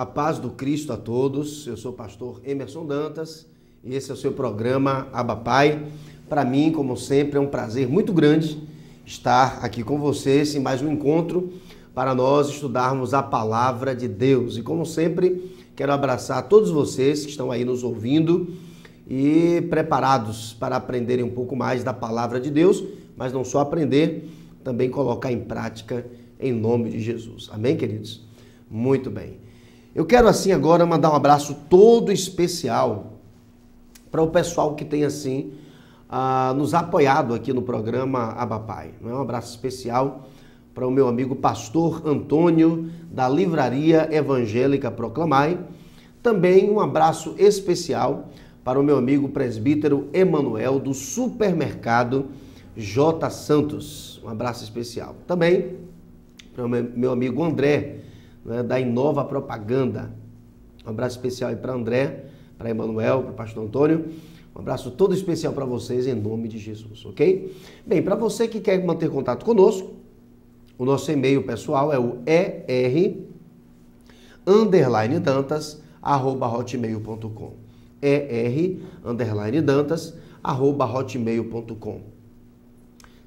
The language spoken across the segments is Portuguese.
A paz do Cristo a todos. Eu sou o pastor Emerson Dantas e esse é o seu programa Abba Pai. Para mim, como sempre, é um prazer muito grande estar aqui com vocês em mais um encontro para nós estudarmos a palavra de Deus. E como sempre, quero abraçar todos vocês que estão aí nos ouvindo e preparados para aprenderem um pouco mais da palavra de Deus, mas não só aprender, também colocar em prática em nome de Jesus. Amém, queridos? Muito bem. Eu quero assim agora mandar um abraço todo especial para o pessoal que tem assim nos apoiado aqui no programa Abba Pai. Um abraço especial para o meu amigo pastor Antônio da Livraria Evangélica Proclamai. Também um abraço especial para o meu amigo presbítero Emanuel do Supermercado J. Santos. Um abraço especial. Também para o meu amigo André, da Inova Propaganda. Um abraço especial aí para André, para Emanuel, para o pastor Antônio. Um abraço todo especial para vocês em nome de Jesus, ok? Bem, para você que quer manter contato conosco, o nosso e-mail pessoal é o er_dantas@hotmail.com. er_dantas@hotmail.com.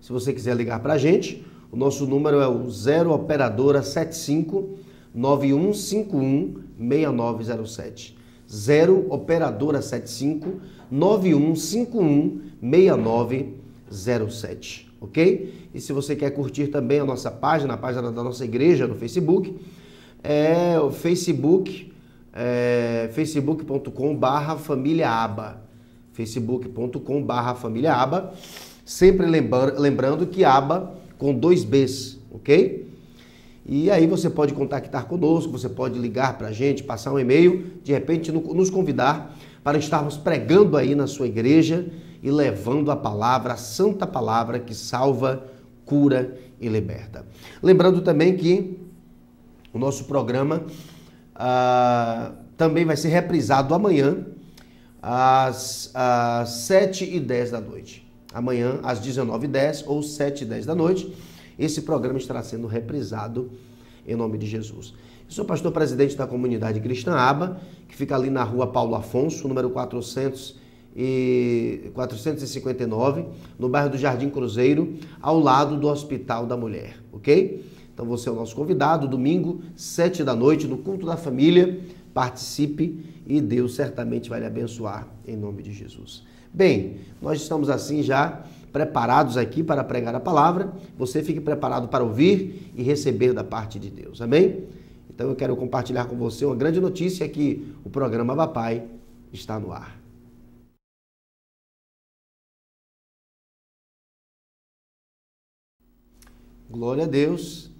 Se você quiser ligar para a gente, o nosso número é o 0 operadora 75 9151 6907. 0 operadora 75 9151 6907, ok? E se você quer curtir também a nossa página, a página da nossa igreja no Facebook, é o facebook.com/famíliaaba. facebook.com/famíliaaba. Sempre lembrando que aba com 2 Bs, ok? E aí você pode contactar conosco, você pode ligar para a gente, passar um e-mail, de repente nos convidar para estarmos pregando aí na sua igreja e levando a palavra, a santa palavra que salva, cura e liberta. Lembrando também que o nosso programa também vai ser reprisado amanhã às 7h10 da noite. Amanhã às 19h10 ou 7h10 da noite. Esse programa estará sendo reprisado em nome de Jesus. Eu sou pastor presidente da comunidade cristã Abba, que fica ali na rua Paulo Afonso, número 459, no bairro do Jardim Cruzeiro, ao lado do Hospital da Mulher, ok? Então você é o nosso convidado, domingo, 7 da noite, no culto da família. Participe e Deus certamente vai lhe abençoar em nome de Jesus. Bem, nós estamos assim já preparados aqui para pregar a palavra. Você fique preparado para ouvir e receber da parte de Deus. Amém? Então eu quero compartilhar com você uma grande notícia que o programa Abba Pai está no ar. Glória a Deus.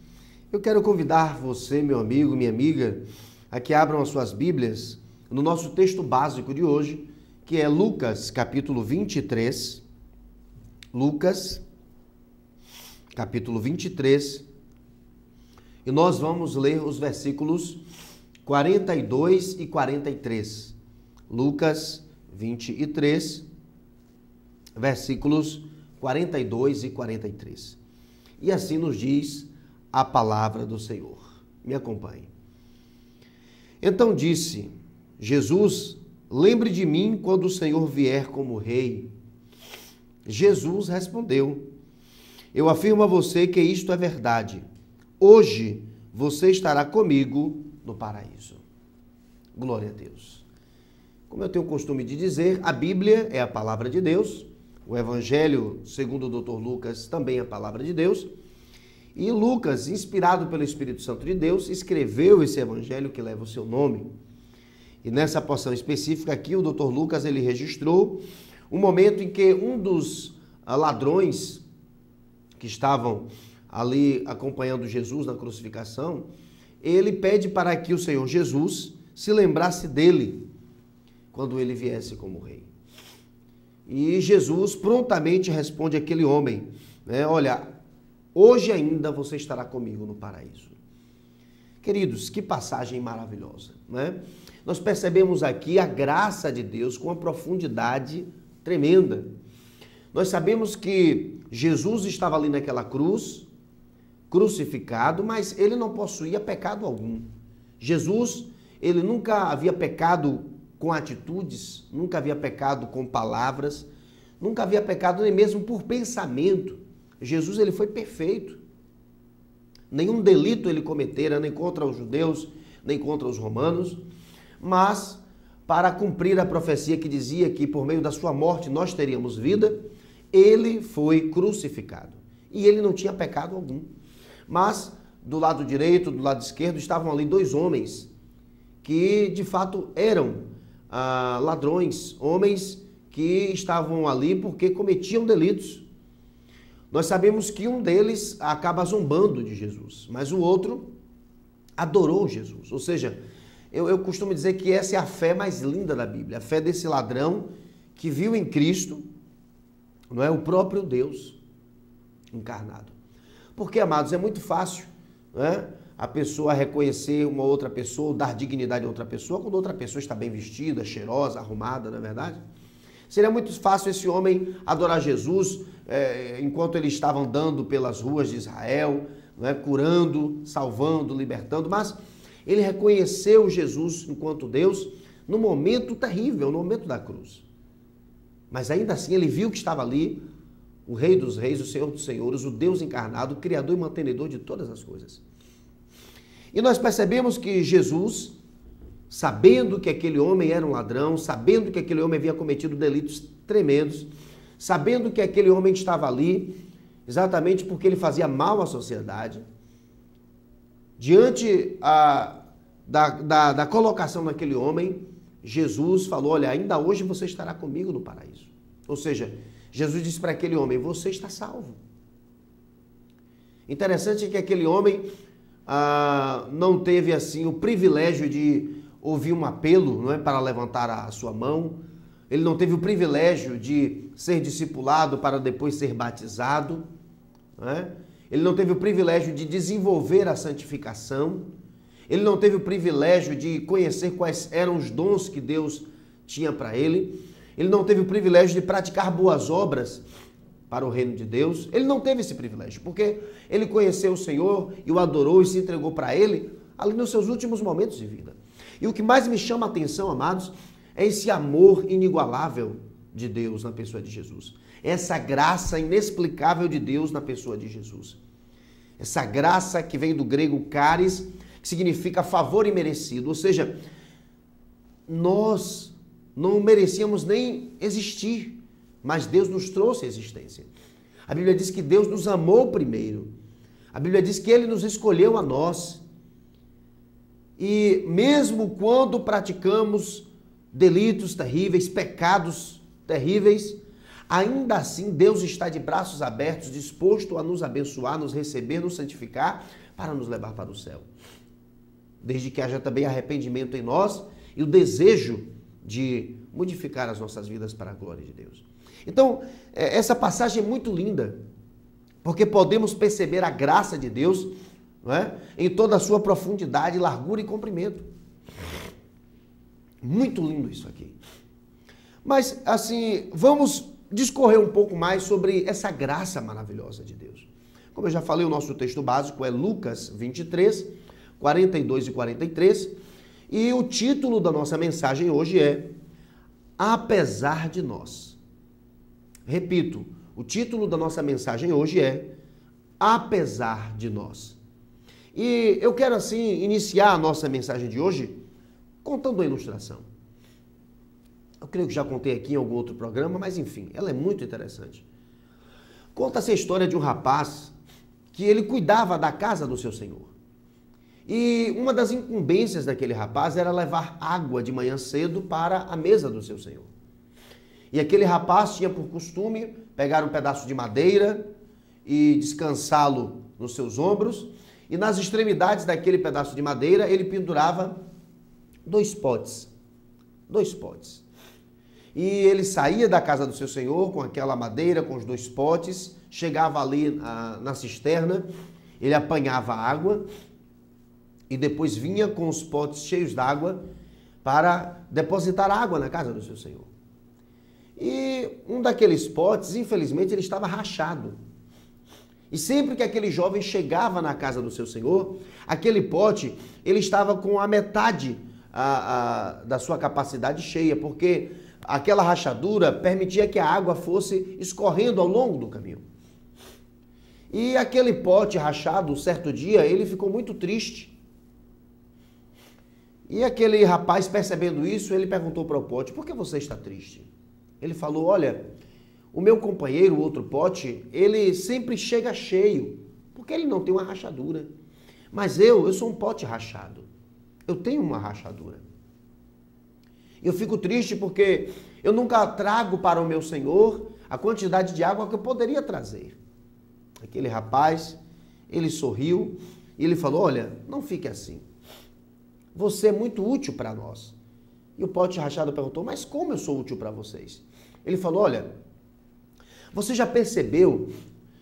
Eu quero convidar você, meu amigo, minha amiga, a que abram as suas Bíblias no nosso texto básico de hoje, que é Lucas, capítulo 23. Lucas, capítulo 23. E nós vamos ler os versículos 42 e 43. Lucas 23, versículos 42 e 43. E assim nos diz a palavra do Senhor. Me acompanhe. Então disse Jesus: lembre de mim quando o Senhor vier como rei. Jesus respondeu: eu afirmo a você que isto é verdade. Hoje você estará comigo no paraíso. Glória a Deus. Como eu tenho o costume de dizer, a Bíblia é a palavra de Deus. O Evangelho, segundo o Dr. Lucas, também é a palavra de Deus. E Lucas, inspirado pelo Espírito Santo de Deus, escreveu esse Evangelho que leva o seu nome. E nessa porção específica aqui, o Dr. Lucas, ele registrou um momento em que um dos ladrões que estavam ali acompanhando Jesus na crucificação, ele pede para que o Senhor Jesus se lembrasse dele quando ele viesse como rei. E Jesus prontamente responde àquele homem, olha, hoje ainda você estará comigo no paraíso. Queridos, que passagem maravilhosa, né? Nós percebemos aqui a graça de Deus com uma profundidade tremenda. Nós sabemos que Jesus estava ali naquela cruz, crucificado, mas ele não possuía pecado algum. Jesus, ele nunca havia pecado com atitudes, nunca havia pecado com palavras, nunca havia pecado nem mesmo por pensamento. Jesus, ele foi perfeito. Nenhum delito ele cometera, nem contra os judeus, nem contra os romanos, mas para cumprir a profecia que dizia que por meio da sua morte nós teríamos vida, ele foi crucificado. E ele não tinha pecado algum. Mas do lado direito, do lado esquerdo, estavam ali dois homens que de fato eram ladrões, homens que estavam ali porque cometiam delitos. Nós sabemos que um deles acaba zombando de Jesus, mas o outro adorou Jesus. Ou seja, eu costumo dizer que essa é a fé mais linda da Bíblia, a fé desse ladrão que viu em Cristo, não é, o próprio Deus encarnado. Porque, amados, é muito fácil, né, a pessoa reconhecer uma outra pessoa, dar dignidade a outra pessoa, quando outra pessoa está bem vestida, cheirosa, arrumada, não é verdade? Seria muito fácil esse homem adorar Jesus enquanto ele estava andando pelas ruas de Israel, não é, curando, salvando, libertando, mas ele reconheceu Jesus enquanto Deus no momento terrível, no momento da cruz. Mas ainda assim ele viu que estava ali o Rei dos Reis, o Senhor dos Senhores, o Deus encarnado, o Criador e mantenedor de todas as coisas. E nós percebemos que Jesus, sabendo que aquele homem era um ladrão, sabendo que aquele homem havia cometido delitos tremendos, sabendo que aquele homem estava ali exatamente porque ele fazia mal à sociedade, diante da colocação daquele homem, Jesus falou, olha, ainda hoje você estará comigo no paraíso. Ou seja, Jesus disse para aquele homem, você está salvo. Interessante que aquele homem não teve assim o privilégio de ouvir um apelo, não é, para levantar a sua mão. Ele não teve o privilégio de ser discipulado para depois ser batizado. Não é? Ele não teve o privilégio de desenvolver a santificação. Ele não teve o privilégio de conhecer quais eram os dons que Deus tinha para ele. Ele não teve o privilégio de praticar boas obras para o reino de Deus. Ele não teve esse privilégio, porque ele conheceu o Senhor e o adorou e se entregou para ele ali nos seus últimos momentos de vida. E o que mais me chama a atenção, amados, é esse amor inigualável de Deus na pessoa de Jesus. Essa graça inexplicável de Deus na pessoa de Jesus. Essa graça que vem do grego charis, que significa favor imerecido. Ou seja, nós não merecíamos nem existir, mas Deus nos trouxe a existência. A Bíblia diz que Deus nos amou primeiro. A Bíblia diz que Ele nos escolheu a nós. E mesmo quando praticamos delitos terríveis, pecados terríveis, ainda assim Deus está de braços abertos, disposto a nos abençoar, nos receber, nos santificar, para nos levar para o céu. Desde que haja também arrependimento em nós e o desejo de modificar as nossas vidas para a glória de Deus. Então, essa passagem é muito linda, porque podemos perceber a graça de Deus, não é, em toda a sua profundidade, largura e comprimento. Muito lindo isso aqui. Mas, assim, vamos discorrer um pouco mais sobre essa graça maravilhosa de Deus. Como eu já falei, o nosso texto básico é Lucas 23, 42 e 43. E o título da nossa mensagem hoje é Apesar de Nós. Repito, o título da nossa mensagem hoje é Apesar de Nós. E eu quero, assim, iniciar a nossa mensagem de hoje contando uma ilustração. Eu creio que já contei aqui em algum outro programa, mas enfim, ela é muito interessante. Conta-se a história de um rapaz que ele cuidava da casa do seu senhor. E uma das incumbências daquele rapaz era levar água de manhã cedo para a mesa do seu senhor. E aquele rapaz tinha por costume pegar um pedaço de madeira e descansá-lo nos seus ombros. E nas extremidades daquele pedaço de madeira ele pendurava dois potes. E ele saía da casa do seu senhor com aquela madeira, com os dois potes, chegava ali na cisterna, ele apanhava água e depois vinha com os potes cheios d'água para depositar água na casa do seu senhor. E um daqueles potes, infelizmente, ele estava rachado. E sempre que aquele jovem chegava na casa do seu senhor, aquele pote, ele estava com a metade da sua capacidade cheia, porque aquela rachadura permitia que a água fosse escorrendo ao longo do caminho. E aquele pote rachado, certo dia, ele ficou muito triste. E aquele rapaz, percebendo isso, ele perguntou para o pote: por que você está triste? Ele falou: olha, o meu companheiro, o outro pote, ele sempre chega cheio, porque ele não tem uma rachadura. Mas eu sou um pote rachado. Eu tenho uma rachadura. Eu fico triste porque eu nunca trago para o meu Senhor a quantidade de água que eu poderia trazer. Aquele rapaz, ele sorriu e ele falou: olha, não fique assim. Você é muito útil para nós. E o pote rachado perguntou: mas como eu sou útil para vocês? Ele falou: olha, você já percebeu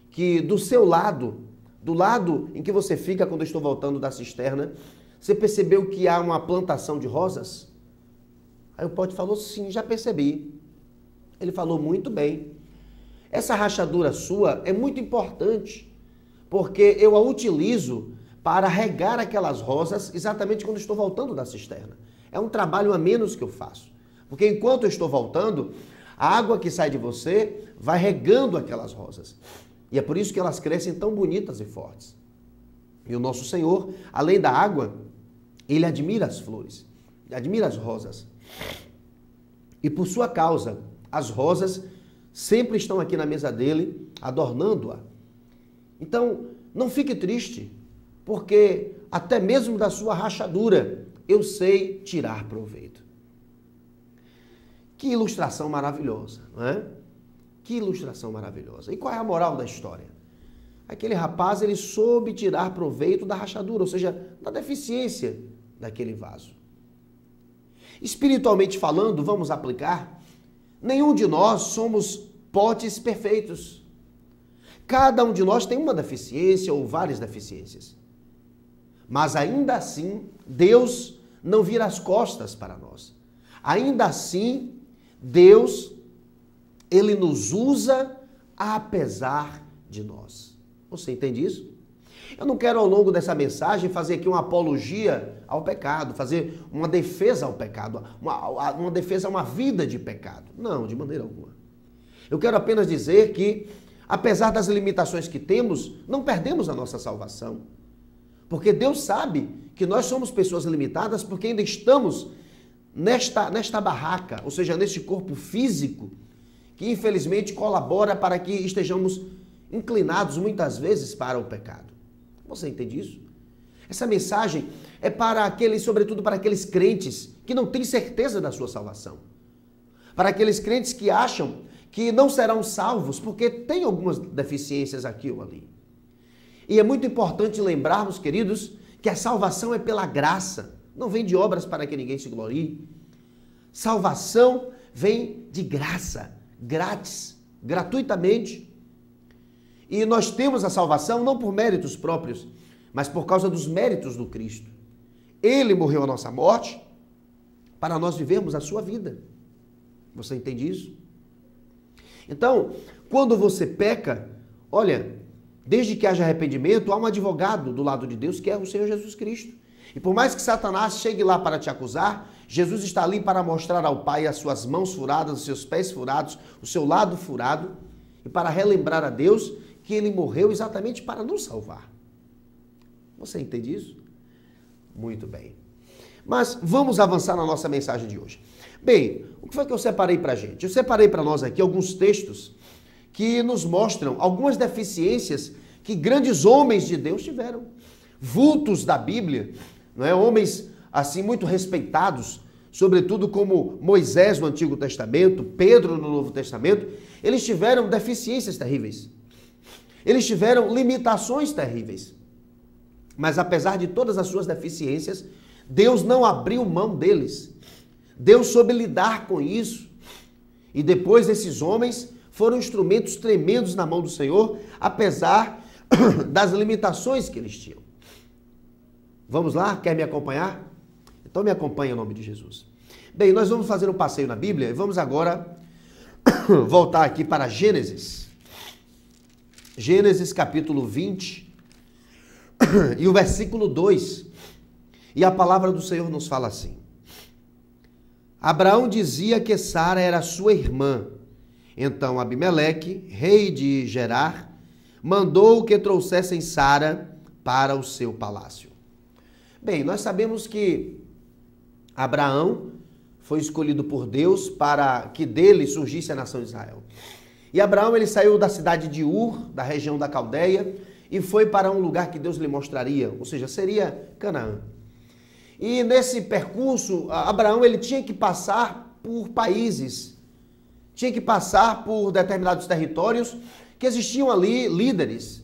que do seu lado, do lado em que você fica quando eu estou voltando da cisterna, você percebeu que há uma plantação de rosas? Aí o pote falou: sim, já percebi. Ele falou: muito bem. Essa rachadura sua é muito importante, porque eu a utilizo para regar aquelas rosas exatamente quando estou voltando da cisterna. É um trabalho a menos que eu faço. Porque enquanto eu estou voltando, a água que sai de você vai regando aquelas rosas. E é por isso que elas crescem tão bonitas e fortes. E o nosso Senhor, além da água, Ele admira as flores, admira as rosas. E por sua causa, as rosas sempre estão aqui na mesa dele, adornando-a. Então, não fique triste, porque até mesmo da sua rachadura eu sei tirar proveito. Que ilustração maravilhosa, não é? Que ilustração maravilhosa. E qual é a moral da história? Aquele rapaz, ele soube tirar proveito da rachadura, ou seja, da deficiência daquele vaso. Espiritualmente falando, vamos aplicar, nenhum de nós somos potes perfeitos. Cada um de nós tem uma deficiência ou várias deficiências. Mas ainda assim, Deus não vira as costas para nós. Ainda assim, Deus, Ele nos usa apesar de nós. Você entende isso? Eu não quero ao longo dessa mensagem fazer aqui uma apologia ao pecado, fazer uma defesa ao pecado, uma defesa a uma vida de pecado. Não, de maneira alguma. Eu quero apenas dizer que, apesar das limitações que temos, não perdemos a nossa salvação. Porque Deus sabe que nós somos pessoas limitadas porque ainda estamos nesta barraca, ou seja, neste corpo físico, que infelizmente colabora para que estejamos inclinados muitas vezes para o pecado. Você entende isso? Essa mensagem é para aqueles, sobretudo para aqueles crentes que não têm certeza da sua salvação. Para aqueles crentes que acham que não serão salvos porque têm algumas deficiências aqui ou ali. E é muito importante lembrarmos, queridos, que a salvação é pela graça, não vem de obras para que ninguém se glorie. Salvação vem de graça, grátis, gratuitamente. E nós temos a salvação não por méritos próprios, mas por causa dos méritos do Cristo. Ele morreu a nossa morte para nós vivermos a sua vida. Você entende isso? Então, quando você peca, olha, desde que haja arrependimento, há um advogado do lado de Deus, que é o Senhor Jesus Cristo. E por mais que Satanás chegue lá para te acusar, Jesus está ali para mostrar ao Pai as suas mãos furadas, os seus pés furados, o seu lado furado, e para relembrar a Deus que Ele morreu exatamente para nos salvar. Você entende isso? Muito bem. Mas vamos avançar na nossa mensagem de hoje. Bem, o que foi que eu separei para a gente? Eu separei para nós aqui alguns textos que nos mostram algumas deficiências que grandes homens de Deus tiveram. Vultos da Bíblia, não é? Homens assim muito respeitados, sobretudo como Moisés no Antigo Testamento, Pedro no Novo Testamento, eles tiveram deficiências terríveis. Eles tiveram limitações terríveis. Mas apesar de todas as suas deficiências, Deus não abriu mão deles. Deus soube lidar com isso. E depois esses homens foram instrumentos tremendos na mão do Senhor, apesar das limitações que eles tinham. Vamos lá? Quer me acompanhar? Então me acompanhe em nome de Jesus. Bem, nós vamos fazer um passeio na Bíblia e vamos agora voltar aqui para Gênesis. Gênesis capítulo 20 e o versículo 2. E a palavra do Senhor nos fala assim: Abraão dizia que Sara era sua irmã. Então Abimeleque, rei de Gerar, mandou que trouxessem Sara para o seu palácio. Bem, nós sabemos que Abraão foi escolhido por Deus para que dele surgisse a nação de Israel. E Abraão, ele saiu da cidade de Ur, da região da Caldeia, e foi para um lugar que Deus lhe mostraria, ou seja, seria Canaã. E nesse percurso, Abraão, ele tinha que passar por países, tinha que passar por determinados territórios que existiam ali líderes.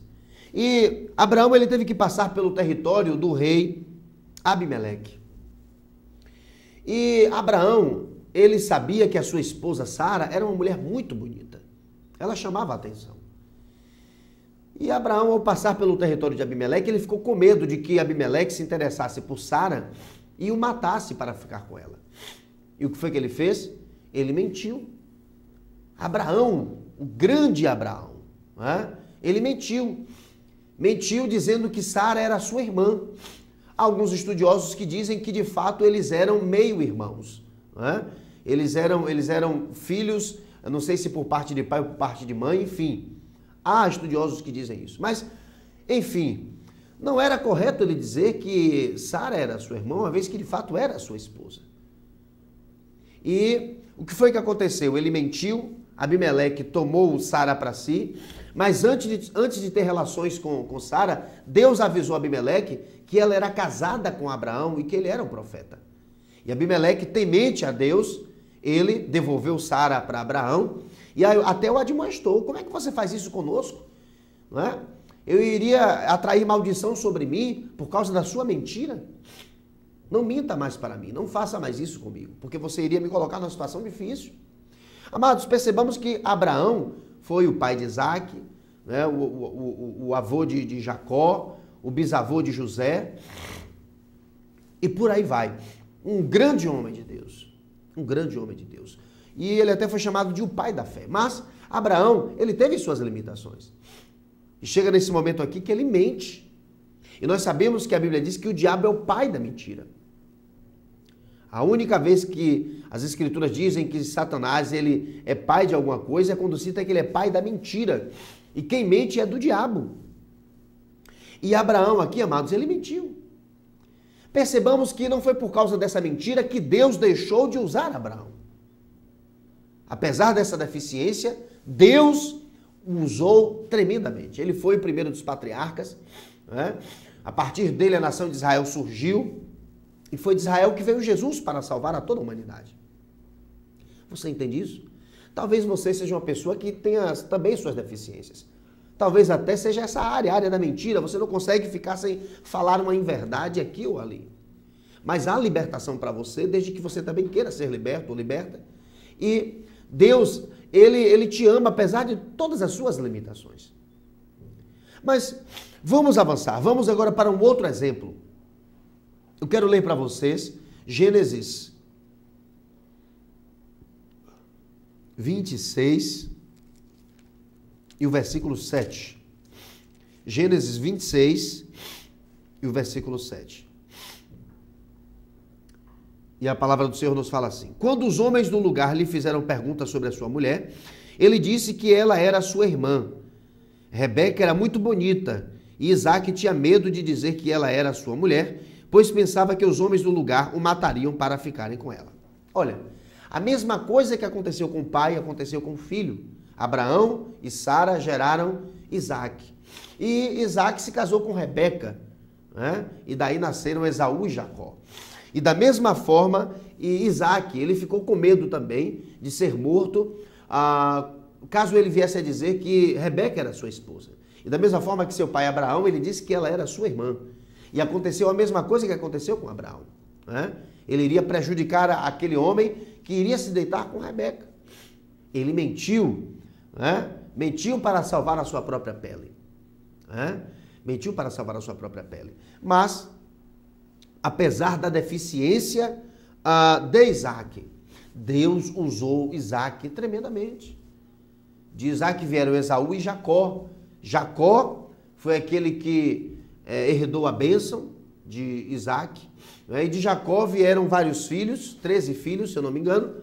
E Abraão, ele teve que passar pelo território do rei Abimeleque. E Abraão, ele sabia que a sua esposa Sara era uma mulher muito bonita. Ela chamava a atenção. E Abraão, ao passar pelo território de Abimeleque, ele ficou com medo de que Abimeleque se interessasse por Sara e o matasse para ficar com ela. E o que foi que ele fez? Ele mentiu. Abraão, o grande Abraão, ele mentiu. Mentiu dizendo que Sara era sua irmã. Há alguns estudiosos que dizem que de fato eles eram meio-irmãos. Eles eram filhos, eu não sei se por parte de pai ou por parte de mãe, enfim. Há estudiosos que dizem isso. Mas, enfim, não era correto ele dizer que Sara era sua irmã, uma vez que de fato era sua esposa. E o que foi que aconteceu? Ele mentiu, Abimeleque tomou Sara para si, mas antes de ter relações com Sara, Deus avisou Abimeleque que ela era casada com Abraão e que ele era um profeta. E Abimeleque, temente a Deus, ele devolveu Sara para Abraão e até o admoestou. Como é que você faz isso conosco? Não é? Eu iria atrair maldição sobre mim por causa da sua mentira? Não minta mais para mim, não faça mais isso comigo, porque você iria me colocar numa situação difícil. Amados, percebamos que Abraão foi o pai de Isaac, né, o avô de Jacó, o bisavô de José, e por aí vai. Um grande homem de Deus, um grande homem de Deus. E ele até foi chamado de o pai da fé. Mas Abraão, ele teve suas limitações. E chega nesse momento aqui que ele mente. E nós sabemos que a Bíblia diz que o diabo é o pai da mentira. A única vez que as escrituras dizem que Satanás ele é pai de alguma coisa é quando cita que ele é pai da mentira. E quem mente é do diabo. E Abraão aqui, amados, ele mentiu. Percebamos que não foi por causa dessa mentira que Deus deixou de usar Abraão. Apesar dessa deficiência, Deus o usou tremendamente. Ele foi o primeiro dos patriarcas, né? A partir dele a nação de Israel surgiu, e foi de Israel que veio Jesus para salvar a toda a humanidade. Você entende isso? Talvez você seja uma pessoa que tenha também suas deficiências. Talvez até seja essa área, a área da mentira. Você não consegue ficar sem falar uma inverdade aqui ou ali. Mas há libertação para você, desde que você também queira ser liberto ou liberta. E Deus, Ele te ama, apesar de todas as suas limitações. Mas vamos avançar. Vamos agora para um outro exemplo. Eu quero ler para vocês Gênesis 26 e o versículo 7. Gênesis 26 e o versículo 7. E a palavra do Senhor nos fala assim: quando os homens do lugar lhe fizeram perguntas sobre a sua mulher, ele disse que ela era sua irmã. Rebeca era muito bonita e Isaac tinha medo de dizer que ela era sua mulher, pois pensava que os homens do lugar o matariam para ficarem com ela. Olha, a mesma coisa que aconteceu com o pai, aconteceu com o filho. Abraão e Sara geraram Isaac. E Isaac se casou com Rebeca, né? E daí nasceram Esaú e Jacó. E da mesma forma, Isaac, ele ficou com medo também de ser morto, caso ele viesse a dizer que Rebeca era sua esposa. E da mesma forma que seu pai Abraão, ele disse que ela era sua irmã. E aconteceu a mesma coisa que aconteceu com Abraão, né? Ele iria prejudicar aquele homem que iria se deitar com Rebeca. Ele mentiu, né? Mentiu para salvar a sua própria pele, né? Mentiu para salvar a sua própria pele. Mas, apesar da deficiência de Isaac, Deus usou Isaac tremendamente. De Isaac vieram Esaú e Jacó. Jacó foi aquele que herdou a bênção, de Isaac, né? E de Jacó vieram vários filhos, 13 filhos, se eu não me engano,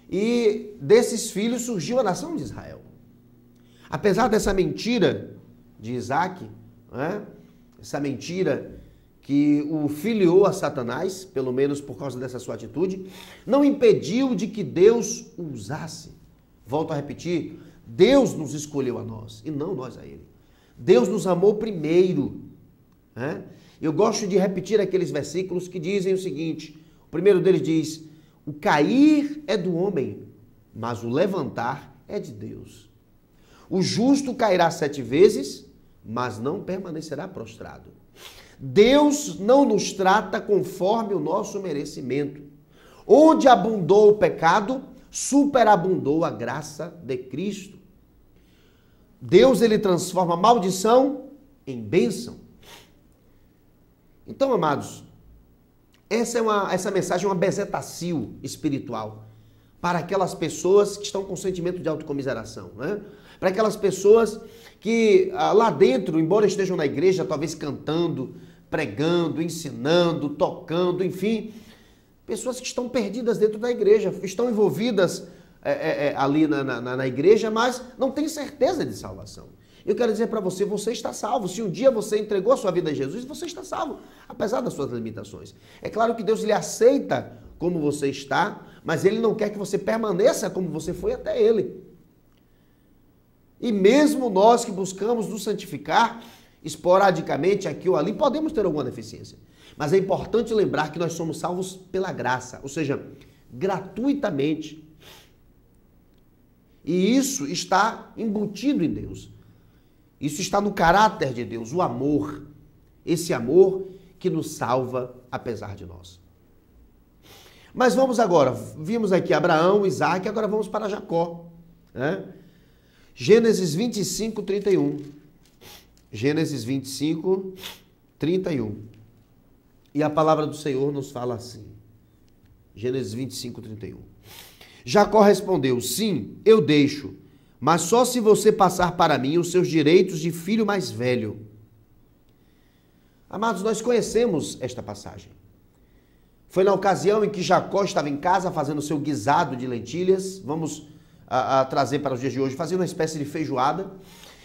e desses filhos surgiu a nação de Israel. Apesar dessa mentira de Isaac, né? Essa mentira que o filiou a Satanás, pelo menos por causa dessa sua atitude, não impediu de que Deus o usasse. Volto a repetir, Deus nos escolheu a nós e não nós a Ele. Deus nos amou primeiro, né? Eu gosto de repetir aqueles versículos que dizem o seguinte, o primeiro deles diz, o cair é do homem, mas o levantar é de Deus. O justo cairá 7 vezes, mas não permanecerá prostrado. Deus não nos trata conforme o nosso merecimento. Onde abundou o pecado, superabundou a graça de Cristo. Deus, ele transforma maldição em bênção. Então, amados, essa mensagem é uma bezetacil espiritual para aquelas pessoas que estão com sentimento de autocomiseração, né? Para aquelas pessoas que lá dentro, embora estejam na igreja, talvez cantando, pregando, ensinando, tocando, enfim, pessoas que estão perdidas dentro da igreja, estão envolvidas ali na igreja, mas não têm certeza de salvação. Eu quero dizer para você, você está salvo. Se um dia você entregou a sua vida a Jesus, você está salvo, apesar das suas limitações. É claro que Deus lhe aceita como você está, mas Ele não quer que você permaneça como você foi até Ele. E mesmo nós que buscamos nos santificar, esporadicamente, aqui ou ali, podemos ter alguma deficiência. Mas é importante lembrar que nós somos salvos pela graça, ou seja, gratuitamente. E isso está embutido em Deus. Isso está no caráter de Deus, o amor. Esse amor que nos salva apesar de nós. Mas vamos agora, vimos aqui Abraão, Isaac, agora vamos para Jacó, né? Gênesis 25, 31. Gênesis 25, 31. E a palavra do Senhor nos fala assim. Gênesis 25, 31. Jacó respondeu, sim, eu deixo, mas só se você passar para mim os seus direitos de filho mais velho. Amados, nós conhecemos esta passagem. Foi na ocasião em que Jacó estava em casa fazendo o seu guisado de lentilhas, vamos trazer para os dias de hoje, fazendo uma espécie de feijoada,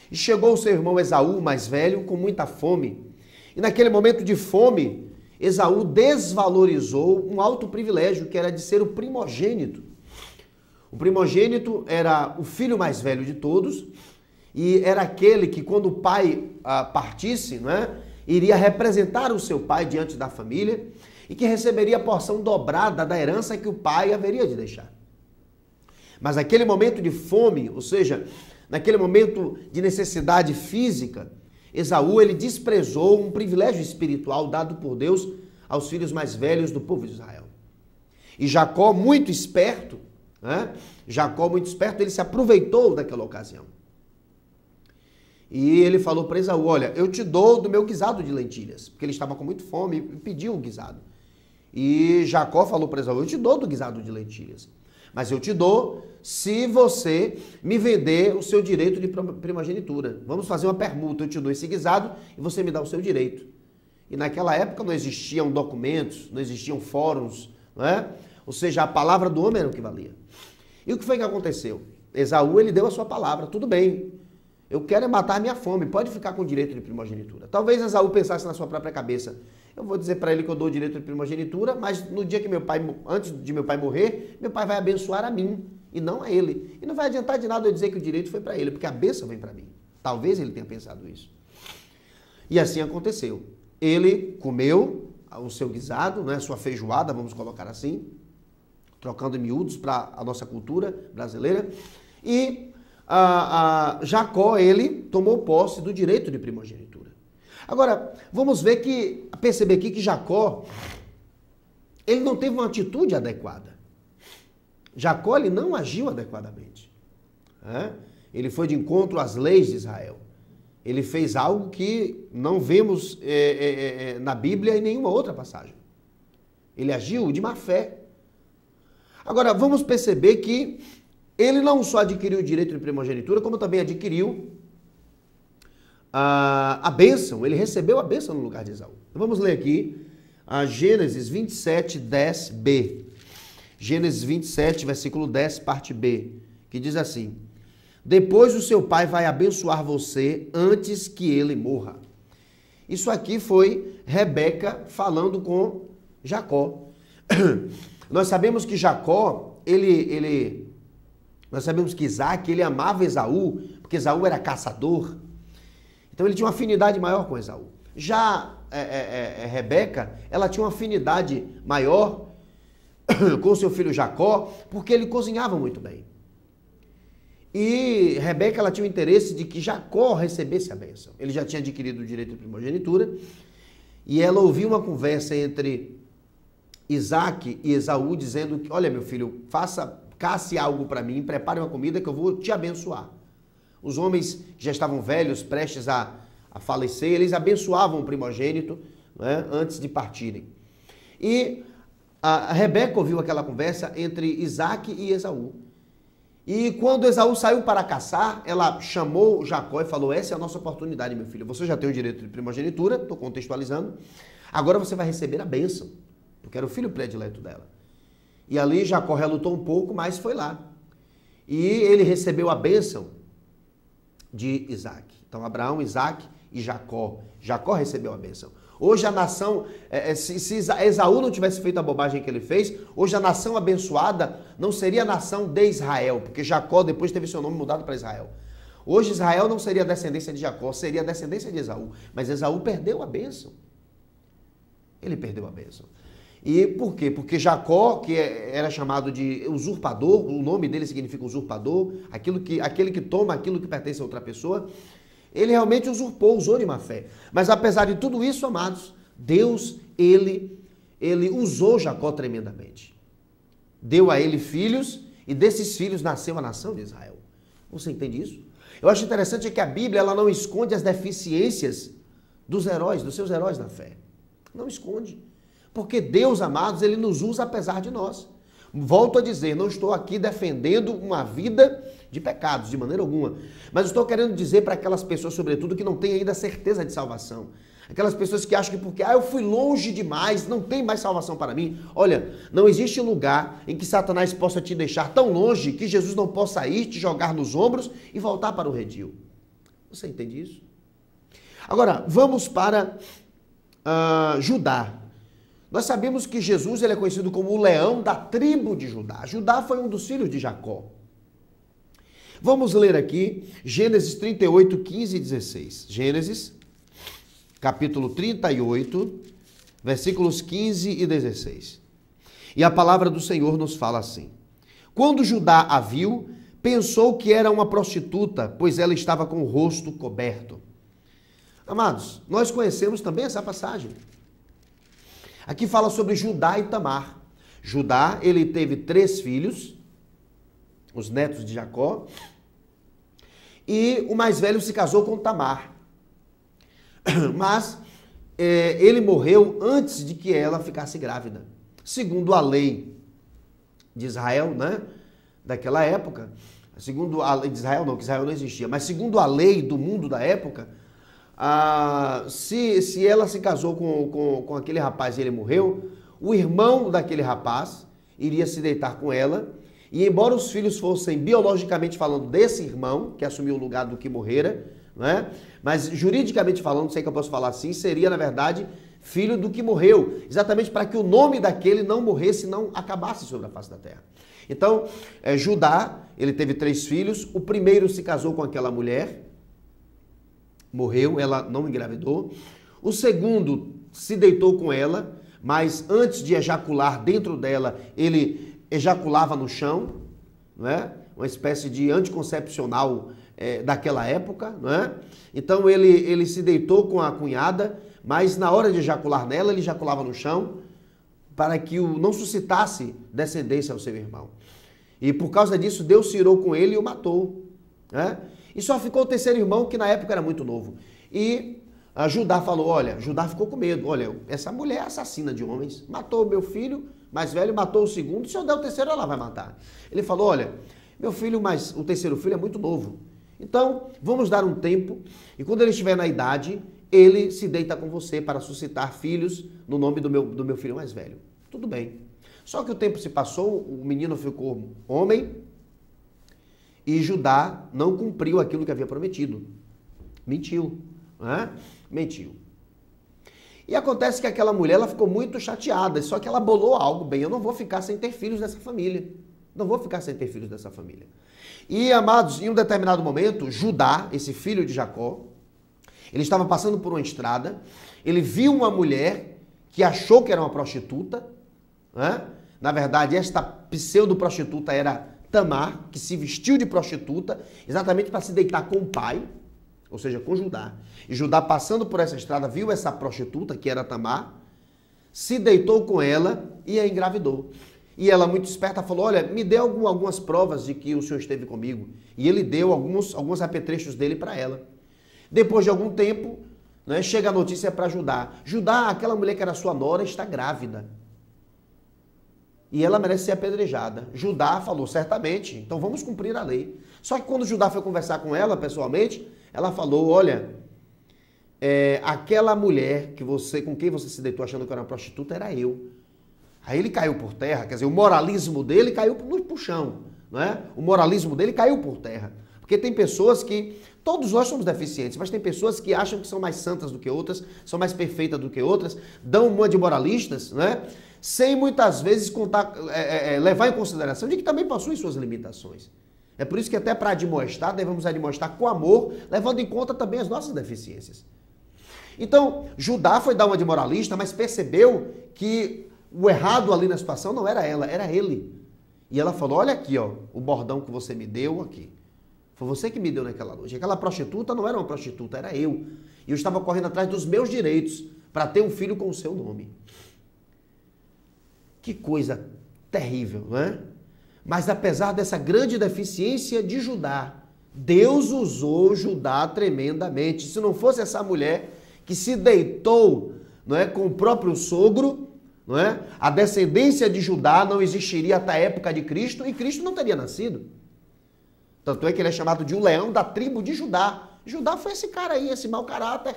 e chegou o seu irmão Esaú, mais velho, com muita fome. E naquele momento de fome, Esaú desvalorizou um alto privilégio, que era de ser o primogênito. O primogênito era o filho mais velho de todos, e era aquele que, quando o pai partisse, né, iria representar o seu pai diante da família, e que receberia a porção dobrada da herança que o pai haveria de deixar. Mas naquele momento de fome, ou seja, naquele momento de necessidade física, Esaú ele desprezou um privilégio espiritual dado por Deus aos filhos mais velhos do povo de Israel. E Jacó, muito esperto, né? Ele se aproveitou daquela ocasião. E ele falou para Esaú, olha, eu te dou do meu guisado de lentilhas, porque ele estava com muita fome e pediu o guisado. E Jacó falou para Esaú, eu te dou do guisado de lentilhas, mas eu te dou se você me vender o seu direito de primogenitura. Vamos fazer uma permuta, eu te dou esse guisado e você me dá o seu direito. E naquela época não existiam documentos, não existiam fóruns, não é? Ou seja, a palavra do homem era o que valia. E o que foi que aconteceu? Esaú, ele deu a sua palavra, tudo bem, eu quero é matar a minha fome, pode ficar com o direito de primogenitura. Talvez Esaú pensasse na sua própria cabeça, eu vou dizer para ele que eu dou o direito de primogenitura, mas no dia que antes de meu pai morrer, meu pai vai abençoar a mim e não a ele. E não vai adiantar de nada eu dizer que o direito foi para ele, porque a bênção vem para mim. Talvez ele tenha pensado isso. E assim aconteceu. Ele comeu o seu guisado, né, sua feijoada, vamos colocar assim, trocando em miúdos para a nossa cultura brasileira, e Jacó, ele tomou posse do direito de primogenitura. Agora, vamos perceber aqui que Jacó, ele não teve uma atitude adequada. Jacó, ele não agiu adequadamente. Né? Ele foi de encontro às leis de Israel. Ele fez algo que não vemos na Bíblia em nenhuma outra passagem. Ele agiu de má fé. Agora, vamos perceber que ele não só adquiriu o direito de primogenitura, como também adquiriu a bênção, ele recebeu a bênção no lugar de Esaú. Então, vamos ler aqui a Gênesis 27, 10b. Gênesis 27, versículo 10, parte B, que diz assim: depois o seu pai vai abençoar você antes que ele morra. Isso aqui foi Rebeca falando com Jacó. Nós sabemos que Jacó, nós sabemos que Isaac, ele amava Esaú, porque Esaú era caçador. Então ele tinha uma afinidade maior com Esaú. Já Rebeca, ela tinha uma afinidade maior com seu filho Jacó, porque ele cozinhava muito bem. E Rebeca, ela tinha o interesse de que Jacó recebesse a bênção. Ele já tinha adquirido o direito de primogenitura, e ela ouviu uma conversa entre Isaac e Esaú, dizendo que, olha meu filho, casse algo para mim, prepare uma comida que eu vou te abençoar. Os homens que já estavam velhos, prestes a falecer, eles abençoavam o primogênito, né, antes de partirem. E a Rebeca ouviu aquela conversa entre Isaac e Esaú. E quando Esaú saiu para caçar, ela chamou Jacó e falou: essa é a nossa oportunidade, meu filho. Você já tem o direito de primogenitura, estou contextualizando. Agora você vai receber a bênção, porque era o filho predileto dela. E ali Jacó relutou um pouco, mas foi lá. E ele recebeu a bênção de Isaac. Então Abraão, Isaac e Jacó. Jacó recebeu a bênção. Hoje a nação, se Esaú não tivesse feito a bobagem que ele fez, hoje a nação abençoada não seria a nação de Israel, porque Jacó depois teve seu nome mudado para Israel. Hoje Israel não seria a descendência de Jacó, seria a descendência de Esaú. Mas Esaú perdeu a bênção. Ele perdeu a bênção. E por quê? Porque Jacó, que era chamado de usurpador, o nome dele significa usurpador, aquele que toma aquilo que pertence a outra pessoa, ele realmente usurpou, usou de má fé. Mas apesar de tudo isso, amados, Deus, ele usou Jacó tremendamente. Deu a ele filhos e desses filhos nasceu a nação de Israel. Você entende isso? Eu acho interessante que a Bíblia ela não esconde as deficiências dos heróis, dos seus heróis na fé. Não esconde. Porque Deus, amados, ele nos usa apesar de nós. Volto a dizer, não estou aqui defendendo uma vida de pecados, de maneira alguma. Mas estou querendo dizer para aquelas pessoas, sobretudo, que não têm ainda certeza de salvação. Aquelas pessoas que acham que porque eu fui longe demais, não tem mais salvação para mim. Olha, não existe lugar em que Satanás possa te deixar tão longe que Jesus não possa ir, te jogar nos ombros e voltar para o redil. Você entende isso? Agora, vamos para Judá. Nós sabemos que Jesus ele é conhecido como o leão da tribo de Judá. Judá foi um dos filhos de Jacó. Vamos ler aqui Gênesis 38, 15 e 16. Gênesis, capítulo 38, versículos 15 e 16. E a palavra do Senhor nos fala assim: quando Judá a viu, pensou que era uma prostituta, pois ela estava com o rosto coberto. Amados, nós conhecemos também essa passagem. Aqui fala sobre Judá e Tamar. Judá, ele teve 3 filhos, os netos de Jacó, e o mais velho se casou com Tamar. Mas ele morreu antes de que ela ficasse grávida. Segundo a lei de Israel, né, daquela época, segundo a lei de Israel, não, que Israel não existia, mas segundo a lei do mundo da época, se ela se casou com aquele rapaz e ele morreu, o irmão daquele rapaz iria se deitar com ela, e embora os filhos fossem biologicamente falando desse irmão, que assumiu o lugar do que morrera, né? Mas juridicamente falando, sei que eu posso falar assim, seria na verdade filho do que morreu, exatamente para que o nome daquele não morresse, não acabasse sobre a face da terra. Então, Judá, ele teve 3 filhos, o primeiro se casou com aquela mulher, morreu, ela não engravidou. O segundo se deitou com ela, mas antes de ejacular dentro dela, ele ejaculava no chão, não é? Uma espécie de anticoncepcional daquela época, não é? Então ele se deitou com a cunhada, mas na hora de ejacular nela, ele ejaculava no chão para que não suscitasse descendência ao seu irmão. E por causa disso, Deus se irou com ele e o matou, né? E só ficou o terceiro irmão, que na época era muito novo. E Judá falou, olha, Judá ficou com medo. Olha, essa mulher é assassina de homens. Matou o meu filho mais velho, matou o segundo. Se eu der o terceiro, ela vai matar. Ele falou, olha, meu filho, mas o terceiro filho é muito novo. Então, vamos dar um tempo e quando ele estiver na idade, ele se deita com você para suscitar filhos no nome do meu filho mais velho. Tudo bem. Só que o tempo se passou, o menino ficou homem e Judá não cumpriu aquilo que havia prometido. Mentiu. Né? Mentiu. E acontece que aquela mulher ela ficou muito chateada, só que ela bolou algo. Bem, eu não vou ficar sem ter filhos dessa família. Não vou ficar sem ter filhos dessa família. E, amados, em um determinado momento, Judá, esse filho de Jacó, ele estava passando por uma estrada, ele viu uma mulher que achou que era uma prostituta, né? Na verdade, esta pseudo-prostituta era Tamar, que se vestiu de prostituta, exatamente para se deitar com o pai, ou seja, com Judá. E Judá, passando por essa estrada, viu essa prostituta, que era Tamar, se deitou com ela e a engravidou. E ela, muito esperta, falou, olha, me dê algumas provas de que o senhor esteve comigo. E ele deu alguns apetrechos dele para ela. Depois de algum tempo, né, chega a notícia para Judá. Judá, aquela mulher que era sua nora, está grávida. E ela merece ser apedrejada. Judá falou, certamente, então vamos cumprir a lei. Só que quando Judá foi conversar com ela, pessoalmente, ela falou, olha, aquela mulher com quem você se deitou achando que era uma prostituta era eu. Aí ele caiu por terra, quer dizer, o moralismo dele caiu pro chão, né? O moralismo dele caiu por terra. Porque tem pessoas que, todos nós somos deficientes, mas tem pessoas que acham que são mais santas do que outras, são mais perfeitas do que outras, dão uma de moralistas, né? Sem muitas vezes levar em consideração de que também possuem suas limitações. É por isso que até para admoestar, devemos admoestar com amor, levando em conta também as nossas deficiências. Então, Judá foi dar uma de moralista, mas percebeu que o errado ali na situação não era ela, era ele. E ela falou, olha aqui, ó, o bordão que você me deu aqui. Foi você que me deu naquela noite. Aquela prostituta não era uma prostituta, era eu. E eu estava correndo atrás dos meus direitos para ter um filho com o seu nome. Que coisa terrível, não é? Mas apesar dessa grande deficiência de Judá, Deus usou Judá tremendamente. Se não fosse essa mulher que se deitou, não é, com o próprio sogro, não é? A descendência de Judá não existiria até a época de Cristo e Cristo não teria nascido. Tanto é que ele é chamado de um leão da tribo de Judá. Judá foi esse cara aí, esse mau caráter,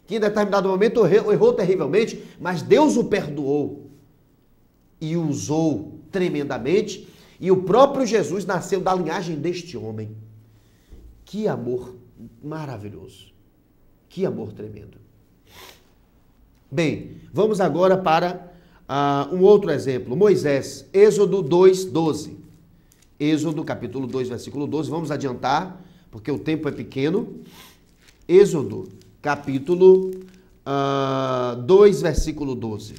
que em determinado momento errou terrivelmente, mas Deus o perdoou e o usou tremendamente. E o próprio Jesus nasceu da linhagem deste homem. Que amor maravilhoso. Que amor tremendo. Bem, vamos agora para um outro exemplo. Moisés, Êxodo 2:12. Êxodo capítulo 2, versículo 12. Vamos adiantar, porque o tempo é pequeno. Êxodo capítulo 2, versículo 12.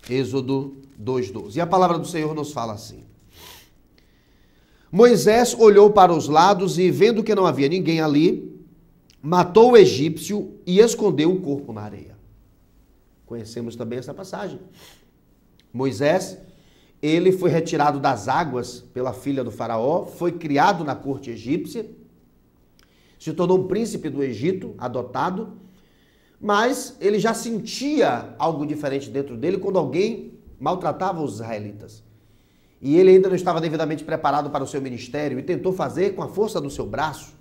Êxodo 2:12. E a palavra do Senhor nos fala assim. Moisés olhou para os lados e, vendo que não havia ninguém ali, matou o egípcio e escondeu o corpo na areia. Conhecemos também essa passagem. Moisés, ele foi retirado das águas pela filha do faraó, foi criado na corte egípcia, se tornou um príncipe do Egito, adotado, mas ele já sentia algo diferente dentro dele quando alguém maltratava os israelitas. E ele ainda não estava devidamente preparado para o seu ministério e tentou fazer com a força do seu braço.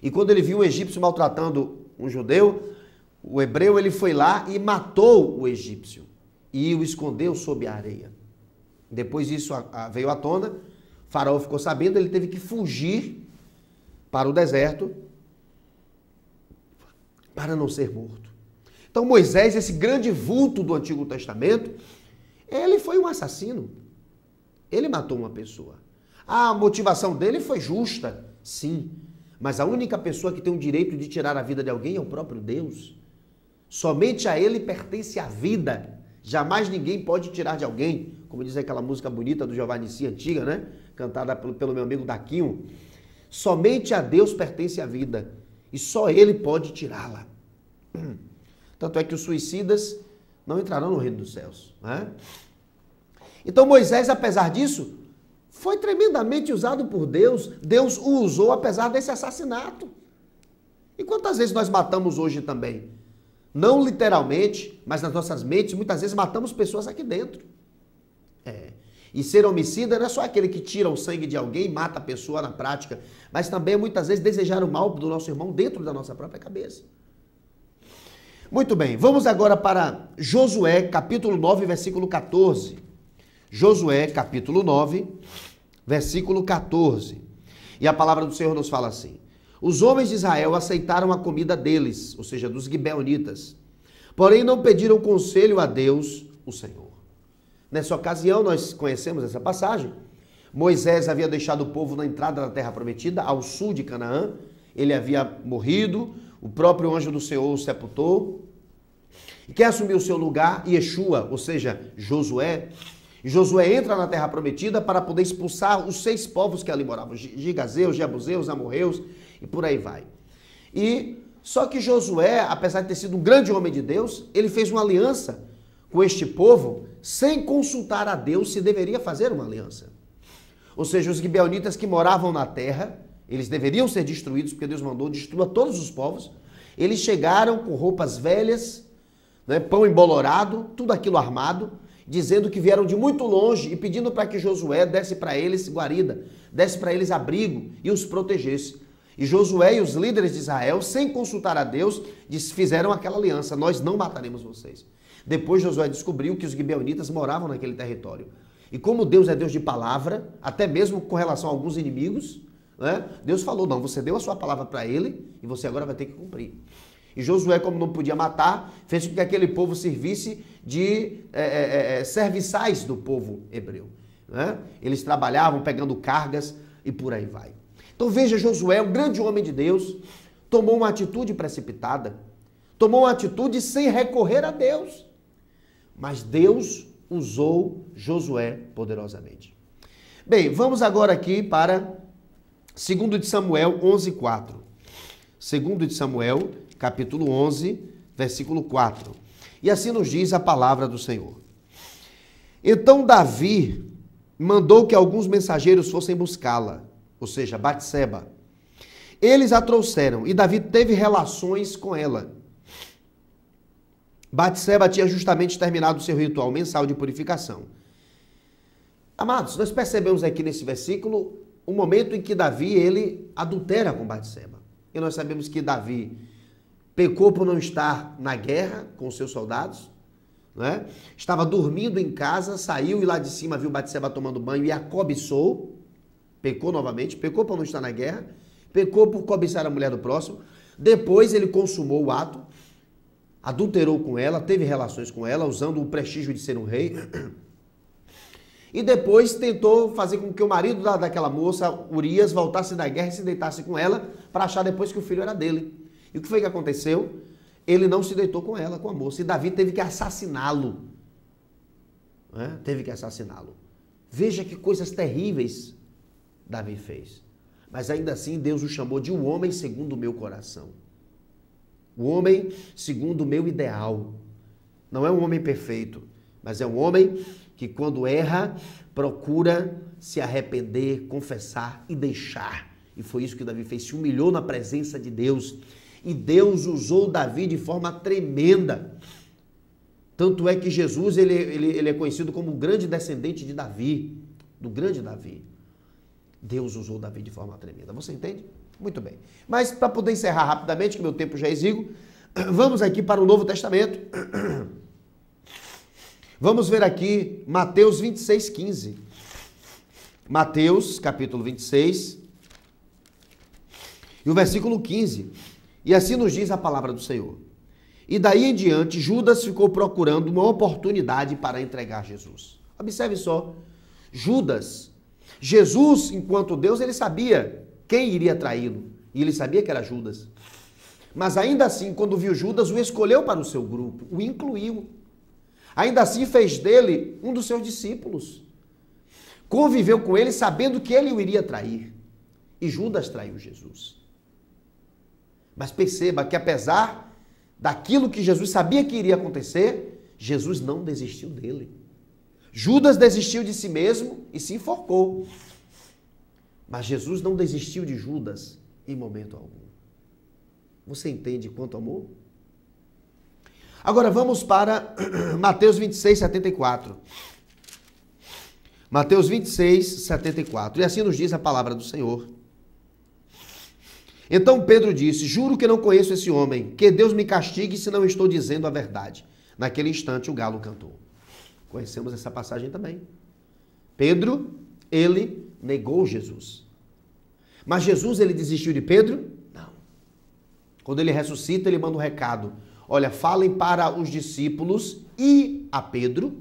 E quando ele viu um egípcio maltratando um judeu, o hebreu, ele foi lá e matou o egípcio e o escondeu sob a areia. Depois isso veio à tona, o faraó ficou sabendo, ele teve que fugir para o deserto para não ser morto. Então Moisés, esse grande vulto do Antigo Testamento, ele foi um assassino. Ele matou uma pessoa. A motivação dele foi justa, sim. Mas a única pessoa que tem o direito de tirar a vida de alguém é o próprio Deus. Somente a ele pertence a vida. Jamais ninguém pode tirar de alguém. Como diz aquela música bonita do Giovanni Si, antiga, né? Cantada pelo meu amigo Daquinho. Somente a Deus pertence a vida. E só ele pode tirá-la. Tanto é que os suicidas não entrarão no reino dos céus, né? Então Moisés, apesar disso, foi tremendamente usado por Deus. Deus o usou apesar desse assassinato. E quantas vezes nós matamos hoje também? Não literalmente, mas nas nossas mentes, muitas vezes matamos pessoas aqui dentro. E ser homicida não é só aquele que tira o sangue de alguém e mata a pessoa na prática, mas também muitas vezes desejar o mal do nosso irmão dentro da nossa própria cabeça. Muito bem, vamos agora para Josué, capítulo 9, versículo 14. Josué, capítulo 9, versículo 14. E a palavra do Senhor nos fala assim: os homens de Israel aceitaram a comida deles, ou seja, dos gibeonitas, porém não pediram conselho a Deus, o Senhor. Nessa ocasião, nós conhecemos essa passagem. Moisés havia deixado o povo na entrada da terra prometida, ao sul de Canaã. Ele havia morrido, o próprio anjo do Senhor o sepultou. E quem assumiu o seu lugar? Yeshua, ou seja, Josué. Josué entra na terra prometida para poder expulsar os 6 povos que ali moravam, Gigazeus, Jebuseus, Amorreus e por aí vai. E só que Josué, apesar de ter sido um grande homem de Deus, ele fez uma aliança com este povo sem consultar a Deus se deveria fazer uma aliança. Ou seja, os gibeonitas que moravam na terra, eles deveriam ser destruídos, porque Deus mandou destruir todos os povos. Eles chegaram com roupas velhas, né, pão embolorado, tudo aquilo armado, dizendo que vieram de muito longe e pedindo para que Josué desse para eles guarida, desse para eles abrigo e os protegesse. E Josué e os líderes de Israel, sem consultar a Deus, fizeram aquela aliança: nós não mataremos vocês. Depois Josué descobriu que os gibeonitas moravam naquele território. E como Deus é Deus de palavra, até mesmo com relação a alguns inimigos, né, Deus falou: não, você deu a sua palavra para ele e você agora vai ter que cumprir. E Josué, como não podia matar, fez com que aquele povo servisse de serviçais do povo hebreu. Né? Eles trabalhavam pegando cargas e por aí vai. Então veja, Josué, um grande homem de Deus, tomou uma atitude precipitada, tomou uma atitude sem recorrer a Deus. Mas Deus usou Josué poderosamente. Bem, vamos agora aqui para 2 de Samuel 11:4. 2 de Samuel, capítulo 11, versículo 4. E assim nos diz a palavra do Senhor. Então Davi mandou que alguns mensageiros fossem buscá-la, ou seja, Batseba. Eles a trouxeram e Davi teve relações com ela. Batseba tinha justamente terminado o seu ritual mensal de purificação. Amados, nós percebemos aqui nesse versículo o momento em que Davi, ele adultera com Batseba. E nós sabemos que Davi pecou por não estar na guerra com os seus soldados, né? Estava dormindo em casa, saiu e lá de cima viu Batseba tomando banho e a cobiçou. Pecou novamente, pecou por não estar na guerra, pecou por cobiçar a mulher do próximo. Depois ele consumou o ato, adulterou com ela, teve relações com ela, usando o prestígio de ser um rei. E depois tentou fazer com que o marido daquela moça, Urias, voltasse da guerra e se deitasse com ela, para achar depois que o filho era dele. E o que foi que aconteceu? Ele não se deitou com ela, com a moça, e Davi teve que assassiná-lo. Né? Teve que assassiná-lo. Veja que coisas terríveis Davi fez. Mas ainda assim Deus o chamou de um homem segundo o meu coração. O homem segundo o meu ideal. Não é um homem perfeito, mas é um homem que quando erra, procura se arrepender, confessar e deixar. E foi isso que Davi fez, se humilhou na presença de Deus. E Deus usou Davi de forma tremenda. Tanto é que Jesus ele é conhecido como o grande descendente de Davi, do grande Davi. Deus usou Davi de forma tremenda. Você entende? Muito bem. Mas para poder encerrar rapidamente, que meu tempo já é exíguo, vamos aqui para o Novo Testamento. Vamos ver aqui Mateus 26:15. Mateus, capítulo 26, e o versículo 15. E assim nos diz a palavra do Senhor. E daí em diante, Judas ficou procurando uma oportunidade para entregar Jesus. Observe só, Judas, Jesus, enquanto Deus, ele sabia quem iria traí-lo. E ele sabia que era Judas. Mas ainda assim, quando viu Judas, o escolheu para o seu grupo, o incluiu. Ainda assim, fez dele um dos seus discípulos. Conviveu com ele, sabendo que ele o iria trair. E Judas traiu Jesus. Mas perceba que apesar daquilo que Jesus sabia que iria acontecer, Jesus não desistiu dele. Judas desistiu de si mesmo e se enforcou. Mas Jesus não desistiu de Judas em momento algum. Você entende quanto amor? Agora vamos para Mateus 26:74. Mateus 26, 74. E assim nos diz a palavra do Senhor. Então Pedro disse: juro que não conheço esse homem, que Deus me castigue se não estou dizendo a verdade. Naquele instante o galo cantou. Conhecemos essa passagem também. Pedro, ele negou Jesus. Mas Jesus, ele desistiu de Pedro? Não. Quando ele ressuscita, ele manda um recado. Olha, falem para os discípulos e a Pedro,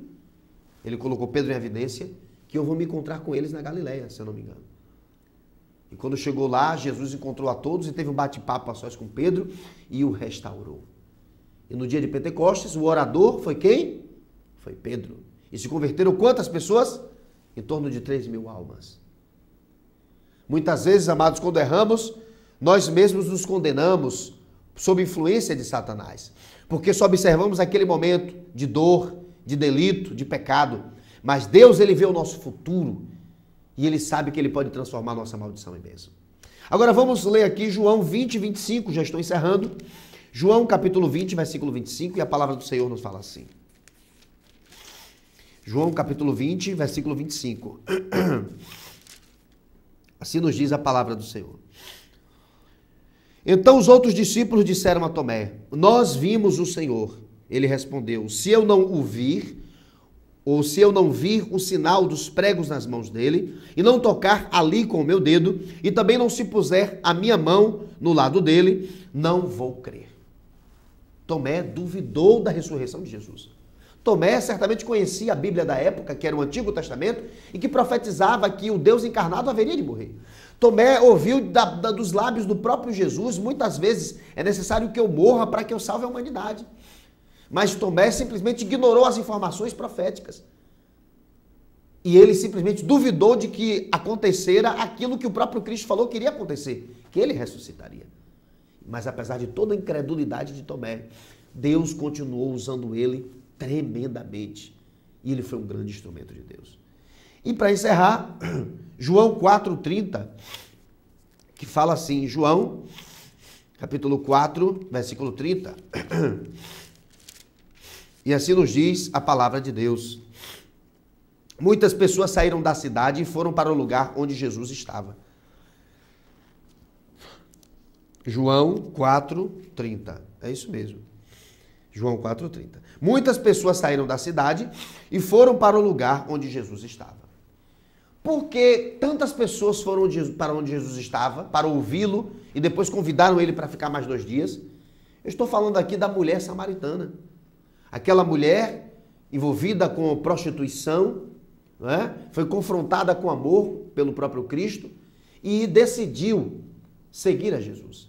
ele colocou Pedro em evidência, que eu vou me encontrar com eles na Galileia, se eu não me engano. E quando chegou lá, Jesus encontrou a todos e teve um bate-papo a sós com Pedro e o restaurou. E no dia de Pentecostes, o orador foi quem? Foi Pedro. E se converteram quantas pessoas? Em torno de 3.000 almas. Muitas vezes, amados, quando erramos, nós mesmos nos condenamos sob influência de Satanás. Porque só observamos aquele momento de dor, de delito, de pecado. Mas Deus, ele vê o nosso futuro. E ele sabe que ele pode transformar a nossa maldição em bênção. Agora vamos ler aqui João 20, 25, já estou encerrando. João capítulo 20, versículo 25, e a palavra do Senhor nos fala assim. João capítulo 20, versículo 25. Assim nos diz a palavra do Senhor. Então os outros discípulos disseram a Tomé: nós vimos o Senhor. Ele respondeu: se eu não o vir, ou se eu não vir o sinal dos pregos nas mãos dele, e não tocar ali com o meu dedo, e também não se puser a minha mão no lado dele, não vou crer. Tomé duvidou da ressurreição de Jesus. Tomé certamente conhecia a Bíblia da época, que era o Antigo Testamento, e que profetizava que o Deus encarnado haveria de morrer. Tomé ouviu dos lábios do próprio Jesus: muitas vezes é necessário que eu morra para que eu salve a humanidade. Mas Tomé simplesmente ignorou as informações proféticas. E ele simplesmente duvidou de que acontecera aquilo que o próprio Cristo falou que iria acontecer, que ele ressuscitaria. Mas apesar de toda a incredulidade de Tomé, Deus continuou usando ele tremendamente. E ele foi um grande instrumento de Deus. E para encerrar, João 4,30, que fala assim, João, capítulo 4, versículo 30... E assim nos diz a palavra de Deus. Muitas pessoas saíram da cidade e foram para o lugar onde Jesus estava. João 4:30. É isso mesmo. João 4:30. Muitas pessoas saíram da cidade e foram para o lugar onde Jesus estava. Por que tantas pessoas foram para onde Jesus estava, para ouvi-lo, e depois convidaram ele para ficar mais 2 dias? Eu estou falando aqui da mulher samaritana. Aquela mulher envolvida com prostituição, né? Foi confrontada com amor pelo próprio Cristo e decidiu seguir a Jesus.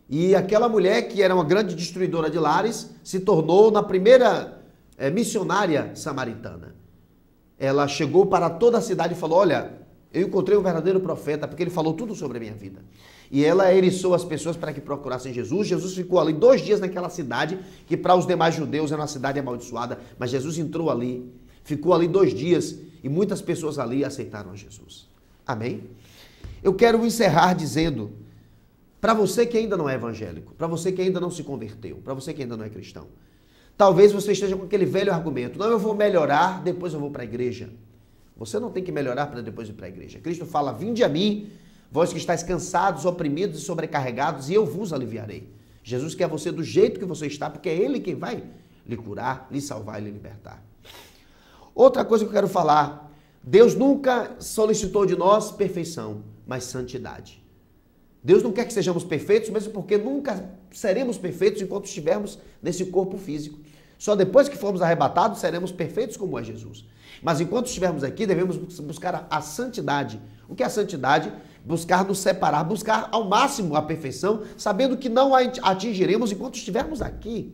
E aquela mulher, que era uma grande destruidora de lares, se tornou na primeira missionária samaritana. Ela chegou para toda a cidade e falou: olha, eu encontrei um verdadeiro profeta, porque ele falou tudo sobre a minha vida. E ela eriçou as pessoas para que procurassem Jesus. Jesus ficou ali 2 dias naquela cidade, que para os demais judeus era uma cidade amaldiçoada, mas Jesus entrou ali, ficou ali 2 dias, e muitas pessoas ali aceitaram a Jesus. Amém? Eu quero encerrar dizendo, para você que ainda não é evangélico, para você que ainda não se converteu, para você que ainda não é cristão, talvez você esteja com aquele velho argumento: não, eu vou melhorar, depois eu vou para a igreja. Você não tem que melhorar para depois ir para a igreja. Cristo fala: vinde a mim, vós que estáis cansados, oprimidos e sobrecarregados, e eu vos aliviarei. Jesus quer você do jeito que você está, porque é Ele quem vai lhe curar, lhe salvar e lhe libertar. Outra coisa que eu quero falar: Deus nunca solicitou de nós perfeição, mas santidade. Deus não quer que sejamos perfeitos, mesmo porque nunca seremos perfeitos enquanto estivermos nesse corpo físico. Só depois que formos arrebatados seremos perfeitos como é Jesus. Mas enquanto estivermos aqui, devemos buscar a santidade. O que é a santidade? Buscar nos separar, buscar ao máximo a perfeição, sabendo que não a atingiremos enquanto estivermos aqui.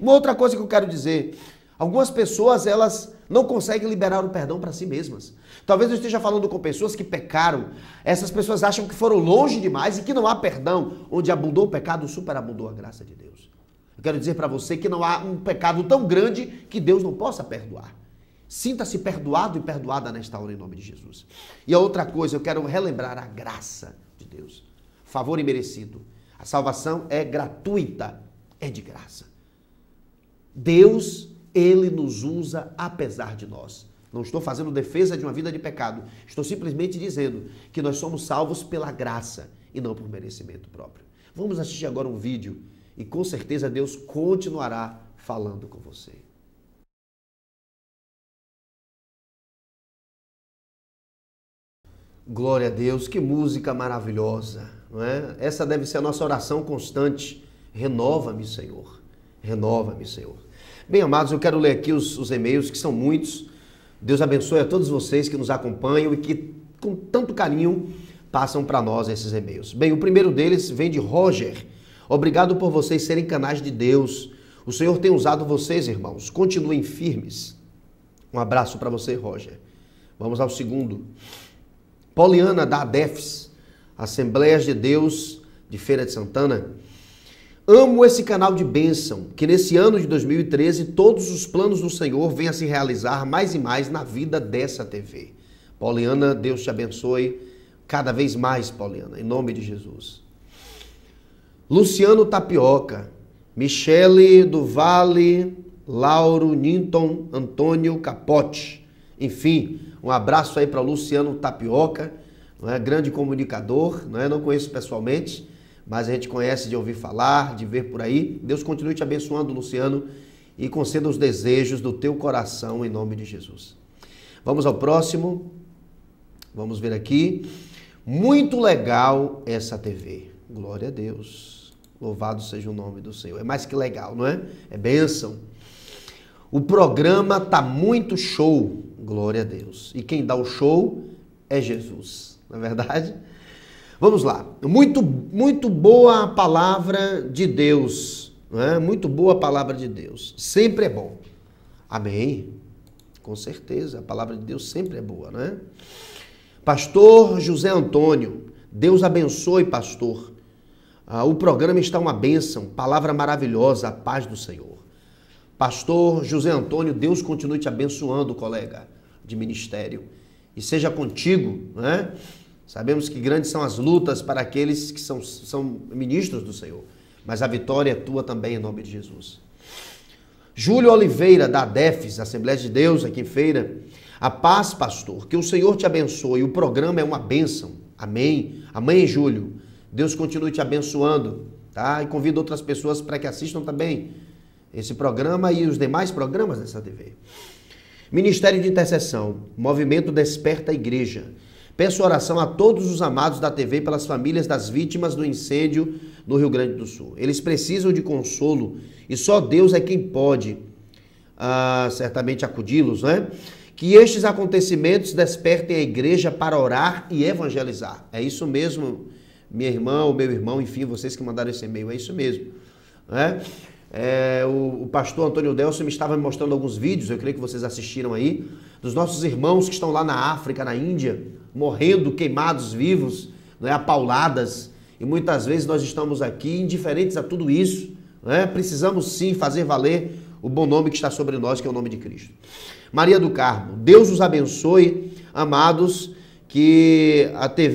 Uma outra coisa que eu quero dizer: algumas pessoas, elas não conseguem liberar o perdão para si mesmas. Talvez eu esteja falando com pessoas que pecaram. Essas pessoas acham que foram longe demais e que não há perdão. Onde abundou o pecado, superabundou a graça de Deus. Eu quero dizer para você que não há um pecado tão grande que Deus não possa perdoar. Sinta-se perdoado e perdoada nesta hora, em nome de Jesus. E a outra coisa, eu quero relembrar a graça de Deus. Favor imerecido. A salvação é gratuita, é de graça. Deus, Ele nos usa apesar de nós. Não estou fazendo defesa de uma vida de pecado. Estou simplesmente dizendo que nós somos salvos pela graça e não por merecimento próprio. Vamos assistir agora um vídeo e com certeza Deus continuará falando com você. Glória a Deus, que música maravilhosa, não é? Essa deve ser a nossa oração constante. Renova-me, Senhor. Renova-me, Senhor. Bem, amados, eu quero ler aqui os e-mails, que são muitos. Deus abençoe a todos vocês que nos acompanham e que com tanto carinho passam para nós esses e-mails. Bem, o primeiro deles vem de Roger. Obrigado por vocês serem canais de Deus. O Senhor tem usado vocês, irmãos. Continuem firmes. Um abraço para você, Roger. Vamos ao segundo. Poliana da ADEFES, Assembleias de Deus de Feira de Santana. Amo esse canal de bênção, que nesse ano de 2013 todos os planos do Senhor venham a se realizar mais e mais na vida dessa TV. Poliana, Deus te abençoe cada vez mais, Poliana, em nome de Jesus. Luciano Tapioca, Michele do Vale, Lauro, Ninton, Antônio Capote. Enfim, um abraço aí para Luciano Tapioca, não é? Grande comunicador, não é? Não conheço pessoalmente, mas a gente conhece de ouvir falar, de ver por aí. Deus continue te abençoando, Luciano, e conceda os desejos do teu coração em nome de Jesus. Vamos ao próximo. Vamos ver aqui. Muito legal essa TV. Glória a Deus. Louvado seja o nome do Senhor. É mais que legal, não é? É bênção. O programa tá muito show. Glória a Deus. E quem dá o show é Jesus. Não é verdade? Vamos lá. Muito boa a palavra de Deus. Não é? Muito boa a palavra de Deus. Sempre é bom. Amém? Com certeza. A palavra de Deus sempre é boa, não é? Pastor José Antônio. Deus abençoe, pastor. O programa está uma bênção. Palavra maravilhosa. A paz do Senhor. Pastor José Antônio, Deus continue te abençoando, colega de ministério. E seja contigo, né? Sabemos que grandes são as lutas para aqueles que são ministros do Senhor. Mas a vitória é tua também, em nome de Jesus. Júlio Oliveira, da ADEFES, Assembleia de Deus, aqui em Feira. A paz, pastor. Que o Senhor te abençoe. O programa é uma bênção. Amém. Amém, Júlio. Deus continue te abençoando, tá? E convido outras pessoas para que assistam também esse programa e os demais programas dessa TV. Ministério de Intercessão, Movimento Desperta a Igreja. Peço oração a todos os amados da TV pelas famílias das vítimas do incêndio no Rio Grande do Sul. Eles precisam de consolo e só Deus é quem pode certamente acudi-los, né? Que estes acontecimentos despertem a igreja para orar e evangelizar. É isso mesmo, minha irmã ou meu irmão, enfim, vocês que mandaram esse e-mail, é isso mesmo, né? O pastor Antônio Delcio me estava me mostrando alguns vídeos, eu creio que vocês assistiram aí, dos nossos irmãos que estão lá na África, na Índia, morrendo, queimados vivos, né, apauladas, e muitas vezes nós estamos aqui indiferentes a tudo isso, né? Precisamos sim fazer valer o bom nome que está sobre nós, que é o nome de Cristo. Maria do Carmo, Deus os abençoe, amados, que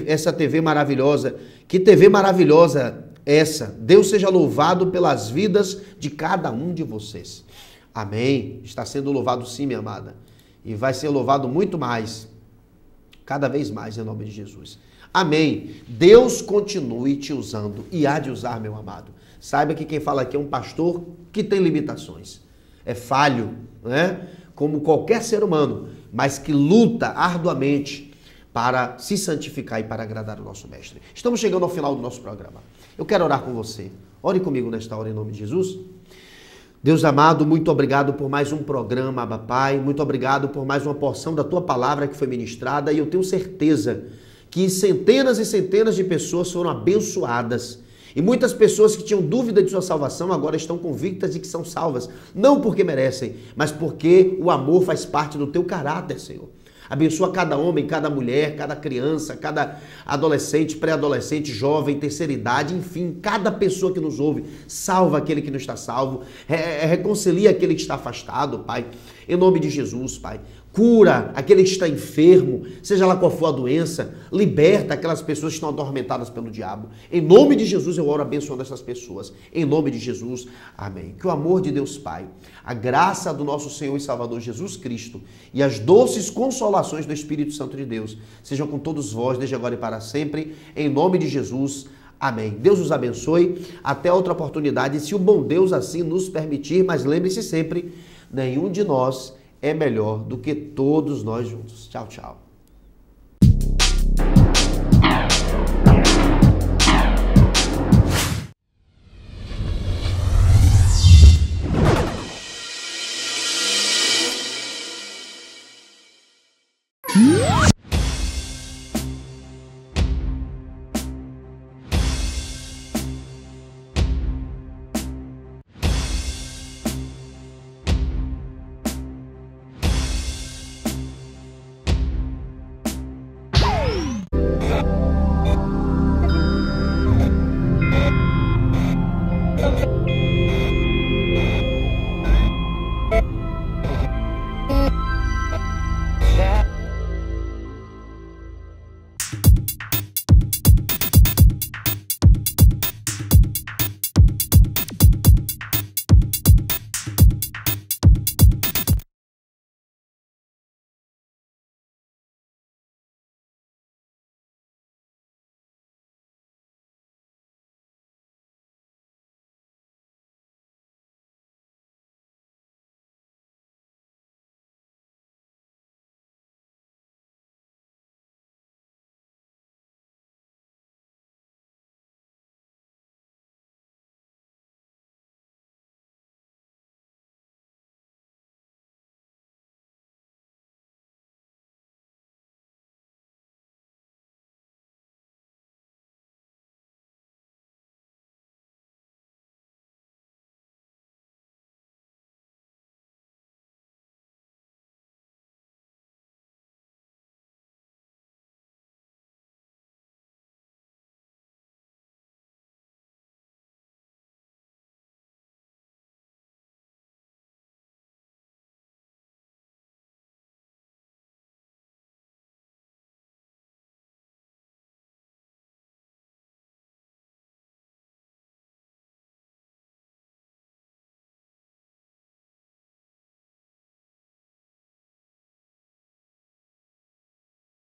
essa TV maravilhosa, que TV maravilhosa essa, Deus seja louvado pelas vidas de cada um de vocês. Amém. Está sendo louvado sim, minha amada. E vai ser louvado muito mais, cada vez mais, em nome de Jesus. Amém. Deus continue te usando e há de usar, meu amado. Saiba que quem fala aqui é um pastor que tem limitações. É falho, né? Como qualquer ser humano, mas que luta arduamente para se santificar e para agradar o nosso mestre. Estamos chegando ao final do nosso programa. Eu quero orar com você. Ore comigo nesta hora em nome de Jesus. Deus amado, muito obrigado por mais um programa, Abba Pai. Muito obrigado por mais uma porção da Tua palavra que foi ministrada. E eu tenho certeza que centenas e centenas de pessoas foram abençoadas. E muitas pessoas que tinham dúvida de sua salvação agora estão convictas de que são salvas. Não porque merecem, mas porque o amor faz parte do Teu caráter, Senhor. Abençoa cada homem, cada mulher, cada criança, cada adolescente, pré-adolescente, jovem, terceira idade, enfim, cada pessoa que nos ouve. Salva aquele que não está salvo, reconcilia aquele que está afastado, Pai. Em nome de Jesus, Pai. cura aquele que está enfermo, seja lá qual for a doença, liberta aquelas pessoas que estão atormentadas pelo diabo. Em nome de Jesus eu oro abençoando essas pessoas. Em nome de Jesus, amém. Que o amor de Deus Pai, a graça do nosso Senhor e Salvador Jesus Cristo e as doces consolações do Espírito Santo de Deus sejam com todos vós, desde agora e para sempre, em nome de Jesus, amém. Deus os abençoe, até outra oportunidade, se o bom Deus assim nos permitir, mas lembre-se sempre, nenhum de nós é melhor do que todos nós juntos. Tchau, tchau.